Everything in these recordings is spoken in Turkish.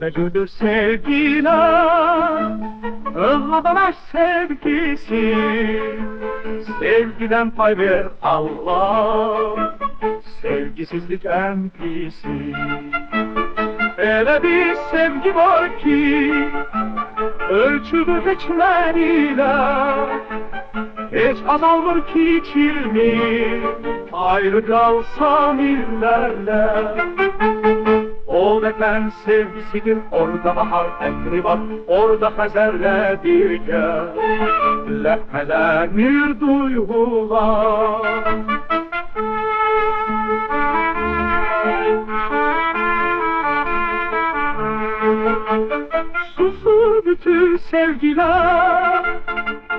Şubecüdür sevgiler, ıhlamur sevgisi. Sevgiden pay ver Allah, sevgisizlik en pisi. Öyle bir sevgi var ki, ölçülü geçmeliyle, hiç azalmır ki içilmi, ayrı kalsam illerle. O vatan sevgisidir, orada bahar emri var, orada Hazer'le birlikte lehmelenir duygular. Susur bütün sevgiler,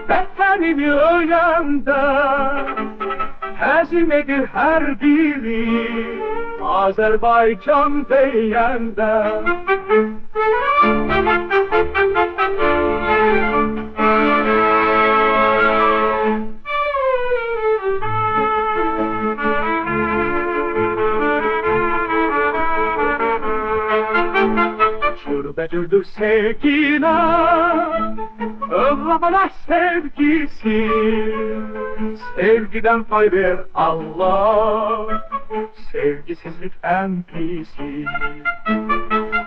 bedenimi öğrende, hezimedir her biri, Azerbaycan deyende. Şubecüdür sevgiler, ıhlamur sevgisi. Sevgiden pay ver Allah, sevgisizlik en pisi.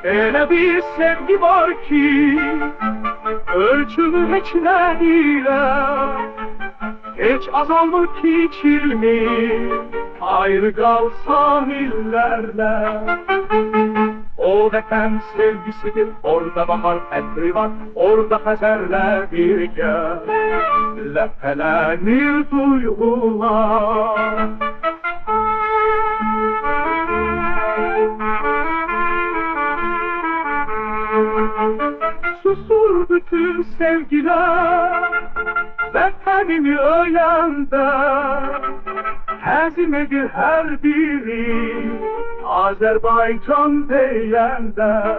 Öyle bir sevgi var ki, ölçülü meçleriyle, hiç azalmır ki içilmi, ayrı kalsam illerle. O vatan sevgisidir, orada bahar emri var, orada Hazer'le birlikte lehmelenir duygular. Susur bütün sevgiler, bedenimi öğrende, hezimedir her biri, Azerbaycan deyende.